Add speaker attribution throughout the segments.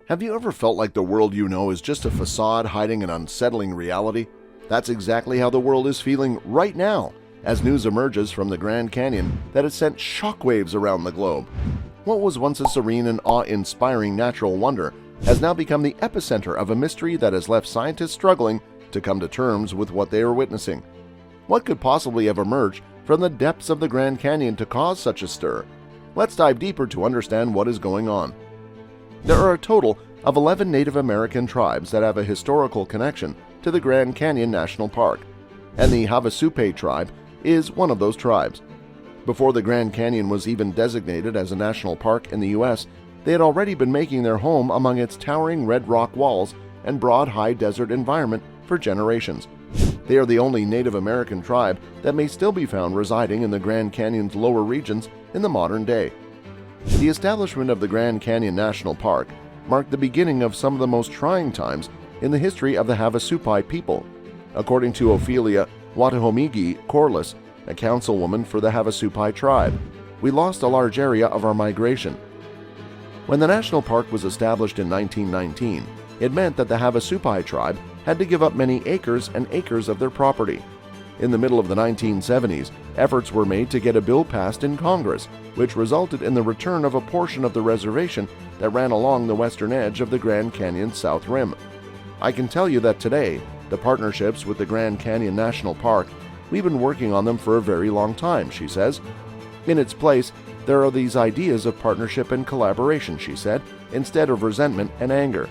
Speaker 1: Have you ever felt like the world you know is just a facade hiding an unsettling reality? That's exactly how the world is feeling right now, as news emerges from the Grand Canyon that has sent shockwaves around the globe. What was once a serene and awe-inspiring natural wonder has now become the epicenter of a mystery that has left scientists struggling to come to terms with what they are witnessing. What could possibly have emerged from the depths of the Grand Canyon to cause such a stir? Let's dive deeper to understand what is going on. There are a total of 11 Native American tribes that have a historical connection to the Grand Canyon National Park, and the Havasupai tribe is one of those tribes. Before the Grand Canyon was even designated as a national park in the U.S., they had already been making their home among its towering red rock walls and broad high desert environment for generations. They are the only Native American tribe that may still be found residing in the Grand Canyon's lower regions in the modern day. The establishment of the Grand Canyon National Park marked the beginning of some of the most trying times in the history of the Havasupai people. According to Ophelia Watahomigi Corliss, a councilwoman for the Havasupai tribe, we lost a large area of our migration. When the national park was established in 1919, it meant that the Havasupai tribe had to give up many acres and acres of their property. In the middle of the 1970s, efforts were made to get a bill passed in Congress, which resulted in the return of a portion of the reservation that ran along the western edge of the Grand Canyon's south rim. I can tell you that today, the partnerships with the Grand Canyon National Park, we've been working on them for a very long time, she says. In its place, there are these ideas of partnership and collaboration, she said, instead of resentment and anger.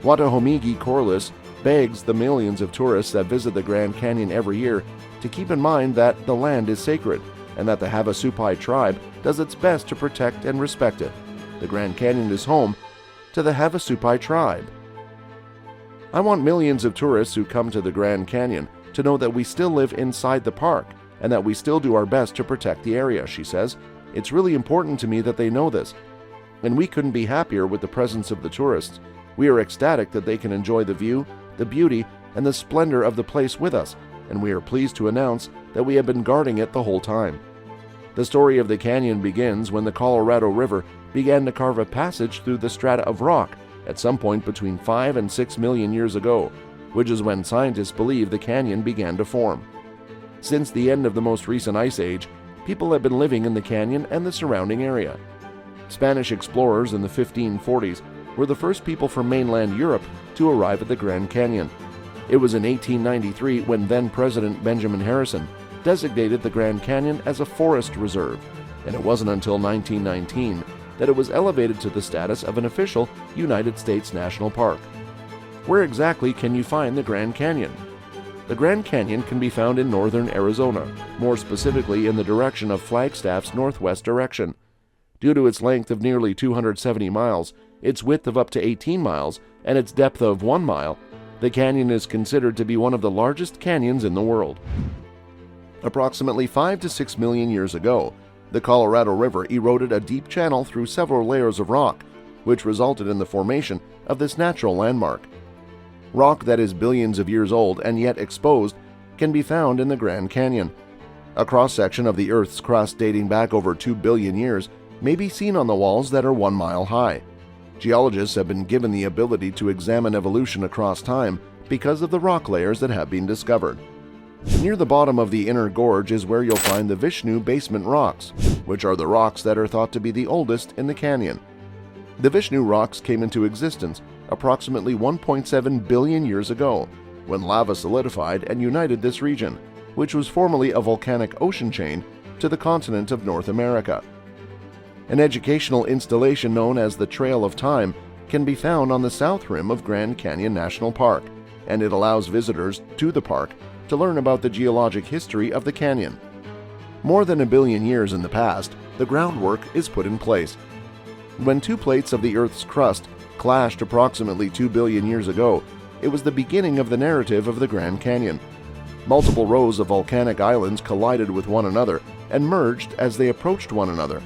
Speaker 1: Watahomigi Corliss begs the millions of tourists that visit the Grand Canyon every year to keep in mind that the land is sacred and that the Havasupai tribe does its best to protect and respect it. The Grand Canyon is home to the Havasupai tribe. I want millions of tourists who come to the Grand Canyon to know that we still live inside the park and that we still do our best to protect the area, she says. It's really important to me that they know this. And we couldn't be happier with the presence of the tourists. We are ecstatic that they can enjoy the view, the beauty, and the splendor of the place with us, and we are pleased to announce that we have been guarding it the whole time. The story of the canyon begins when the Colorado River began to carve a passage through the strata of rock at some point between 5 and 6 million years ago, which is when scientists believe the canyon began to form. Since the end of the most recent ice age, people have been living in the canyon and the surrounding area. Spanish explorers in the 1540s were the first people from mainland Europe to arrive at the Grand Canyon. It was in 1893 when then-President Benjamin Harrison designated the Grand Canyon as a forest reserve, and it wasn't until 1919 that it was elevated to the status of an official United States national park. Where exactly can you find the Grand Canyon? The Grand Canyon can be found in northern Arizona, more specifically in the direction of Flagstaff's northwest direction. Due to its length of nearly 270 miles, its width of up to 18 miles, and its depth of 1 mile, the canyon is considered to be one of the largest canyons in the world. Approximately 5 to 6 million years ago, the Colorado River eroded a deep channel through several layers of rock, which resulted in the formation of this natural landmark. Rock that is billions of years old and yet exposed can be found in the Grand Canyon. A cross-section of the Earth's crust dating back over 2 billion years may be seen on the walls that are 1 mile high. Geologists have been given the ability to examine evolution across time because of the rock layers that have been discovered. Near the bottom of the inner gorge is where you'll find the Vishnu basement rocks, which are the rocks that are thought to be the oldest in the canyon. The Vishnu rocks came into existence approximately 1.7 billion years ago, when lava solidified and united this region, which was formerly a volcanic ocean chain, to the continent of North America. An educational installation known as the Trail of Time can be found on the south rim of Grand Canyon National Park, and it allows visitors to the park to learn about the geologic history of the canyon. More than 1 billion years in the past, the groundwork is put in place. When 2 plates of the Earth's crust clashed approximately 2 billion years ago, it was the beginning of the narrative of the Grand Canyon. Multiple rows of volcanic islands collided with one another and merged as they approached one another.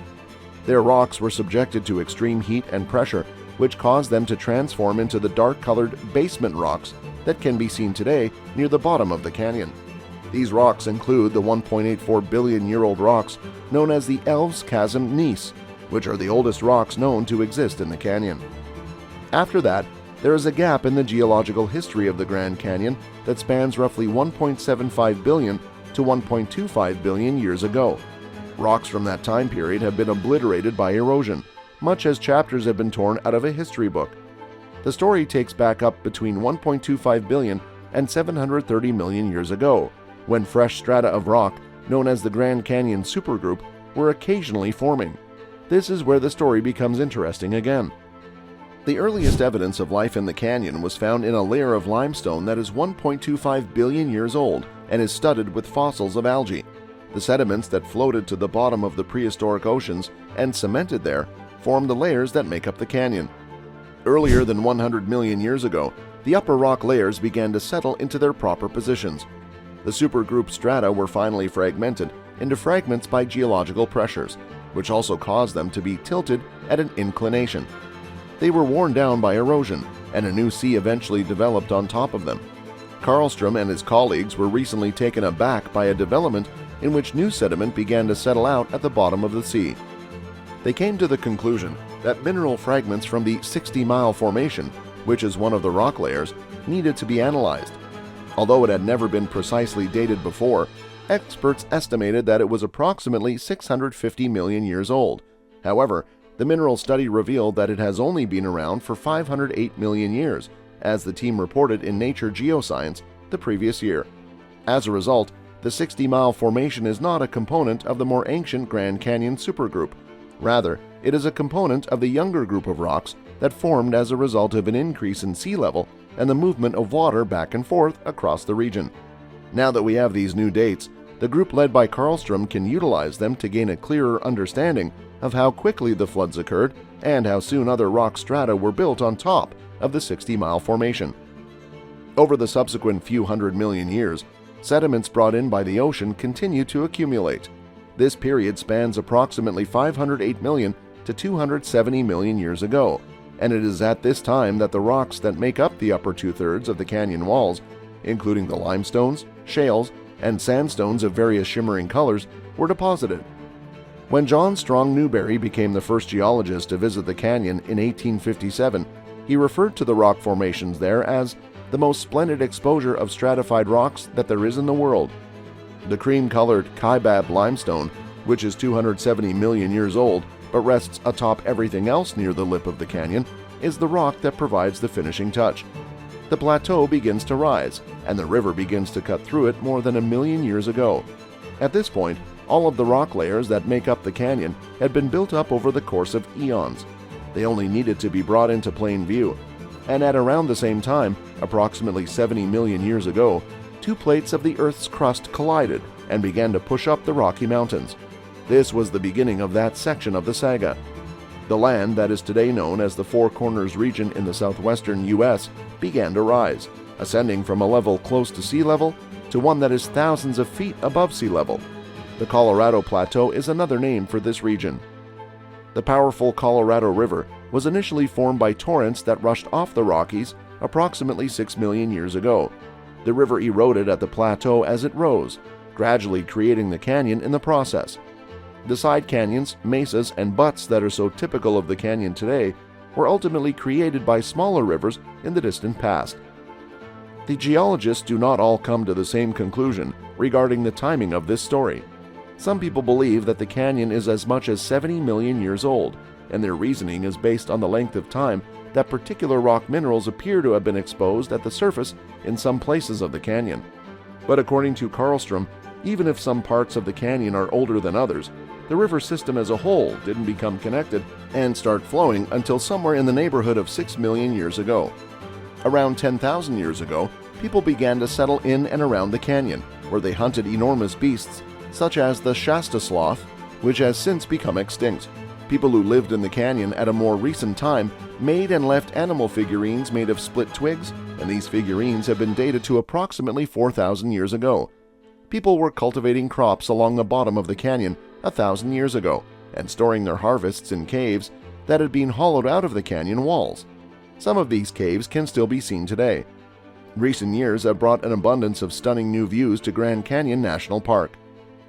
Speaker 1: Their rocks were subjected to extreme heat and pressure, which caused them to transform into the dark-colored basement rocks that can be seen today near the bottom of the canyon. These rocks include the 1.84 billion-year-old rocks known as the Elves Chasm Gneiss, which are the oldest rocks known to exist in the canyon. After that, there is a gap in the geological history of the Grand Canyon that spans roughly 1.75 billion to 1.25 billion years ago. Rocks from that time period have been obliterated by erosion, much as chapters have been torn out of a history book. The story takes back up between 1.25 billion and 730 million years ago, when fresh strata of rock, known as the Grand Canyon Supergroup, were occasionally forming. This is where the story becomes interesting again. The earliest evidence of life in the canyon was found in a layer of limestone that is 1.25 billion years old and is studded with fossils of algae. The sediments that floated to the bottom of the prehistoric oceans and cemented there form the layers that make up the canyon. Earlier than 100 million years ago, the upper rock layers began to settle into their proper positions. The supergroup strata were finally fragmented into fragments by geological pressures, which also caused them to be tilted at an inclination. They were worn down by erosion, and a new sea eventually developed on top of them. Karlstrom and his colleagues were recently taken aback by a development in which new sediment began to settle out at the bottom of the sea. They came to the conclusion that mineral fragments from the 60 Mile Formation, which is one of the rock layers, needed to be analyzed. Although it had never been precisely dated before, experts estimated that it was approximately 650 million years old. However, the mineral study revealed that it has only been around for 508 million years, as the team reported in Nature Geoscience the previous year. As a result, the 60 Mile Formation is not a component of the more ancient Grand Canyon supergroup. Rather, it is a component of the younger group of rocks that formed as a result of an increase in sea level and the movement of water back and forth across the region. Now that we have these new dates, the group led by Karlstrom can utilize them to gain a clearer understanding of how quickly the floods occurred and how soon other rock strata were built on top of the 60 Mile Formation. Over the subsequent few hundred million years, sediments brought in by the ocean continue to accumulate. This period spans approximately 508 million to 270 million years ago, and it is at this time that the rocks that make up the upper two-thirds of the canyon walls, including the limestones, shales, and sandstones of various shimmering colors, were deposited. When John Strong Newberry became the first geologist to visit the canyon in 1857, he referred to the rock formations there as the most splendid exposure of stratified rocks that there is in the world. The cream-colored Kaibab limestone, which is 270 million years old but rests atop everything else near the lip of the canyon, is the rock that provides the finishing touch. The plateau begins to rise, and the river begins to cut through it more than 1 million years ago. At this point, all of the rock layers that make up the canyon had been built up over the course of eons. They only needed to be brought into plain view. And at around the same time, approximately 70 million years ago, two plates of the Earth's crust collided and began to push up the Rocky Mountains. This was the beginning of that section of the saga. The land that is today known as the Four Corners region in the southwestern U.S. began to rise, ascending from a level close to sea level to one that is thousands of feet above sea level. The Colorado Plateau is another name for this region. The powerful Colorado River was initially formed by torrents that rushed off the Rockies approximately 6 million years ago. The river eroded at the plateau as it rose, gradually creating the canyon in the process. The side canyons, mesas, and buttes that are so typical of the canyon today were ultimately created by smaller rivers in the distant past. The geologists do not all come to the same conclusion regarding the timing of this story. Some people believe that the canyon is as much as 70 million years old, and their reasoning is based on the length of time that particular rock minerals appear to have been exposed at the surface in some places of the canyon. But according to Karlstrom, even if some parts of the canyon are older than others, the river system as a whole didn't become connected and start flowing until somewhere in the neighborhood of 6 million years ago. Around 10,000 years ago, people began to settle in and around the canyon, where they hunted enormous beasts such as the Shasta sloth, which has since become extinct. People who lived in the canyon at a more recent time made and left animal figurines made of split twigs, and these figurines have been dated to approximately 4,000 years ago. People were cultivating crops along the bottom of the canyon 1,000 years ago and storing their harvests in caves that had been hollowed out of the canyon walls. Some of these caves can still be seen today. Recent years have brought an abundance of stunning new views to Grand Canyon National Park.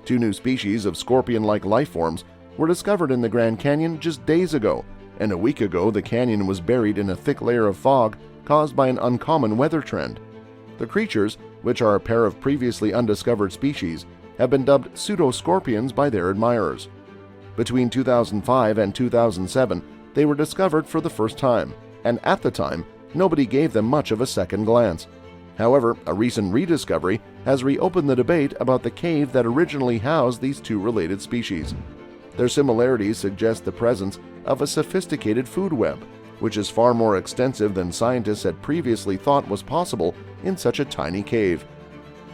Speaker 1: 2 new species of scorpion-like life forms were discovered in the Grand Canyon just days ago, and a week ago the canyon was buried in a thick layer of fog caused by an uncommon weather trend. The creatures, which are a pair of previously undiscovered species, have been dubbed pseudoscorpions by their admirers. Between 2005 and 2007, they were discovered for the first time, and at the time, nobody gave them much of a second glance. However, a recent rediscovery has reopened the debate about the cave that originally housed these two related species. Their similarities suggest the presence of a sophisticated food web, which is far more extensive than scientists had previously thought was possible in such a tiny cave.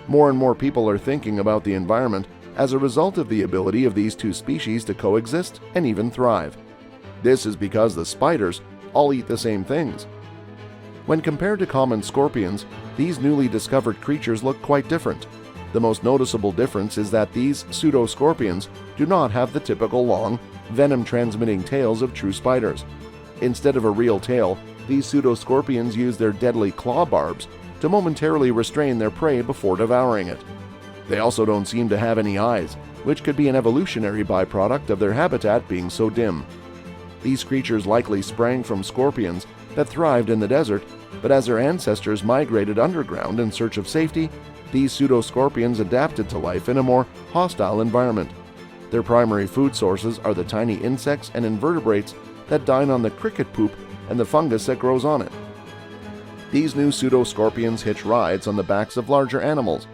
Speaker 1: More and more people are thinking about the environment as a result of the ability of these two species to coexist and even thrive. This is because the spiders all eat the same things. When compared to common scorpions, these newly discovered creatures look quite different. The most noticeable difference is that these pseudoscorpions do not have the typical long, venom-transmitting tails of true spiders. Instead of a real tail, these pseudoscorpions use their deadly claw barbs to momentarily restrain their prey before devouring it. They also don't seem to have any eyes, which could be an evolutionary byproduct of their habitat being so dim. These creatures likely sprang from scorpions that thrived in the desert, but as their ancestors migrated underground in search of safety, these pseudoscorpions adapted to life in a more hostile environment. Their primary food sources are the tiny insects and invertebrates that dine on the cricket poop and the fungus that grows on it. These new pseudoscorpions hitch rides on the backs of larger animals.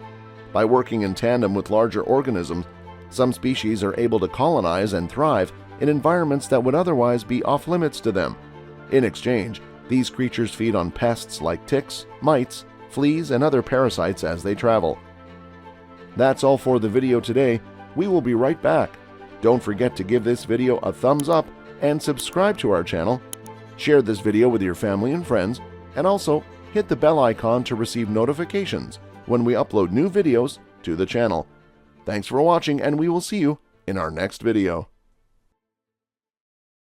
Speaker 1: By working in tandem with larger organisms, some species are able to colonize and thrive in environments that would otherwise be off-limits to them. In exchange, these creatures feed on pests like ticks, mites, fleas, and other parasites as they travel. That's all for the video today. We will be right back. Don't forget to give this video a thumbs up and subscribe to our channel. Share this video with your family and friends, and also hit the bell icon to receive notifications when we upload new videos to the channel. Thanks for watching, and we will see you in our next video.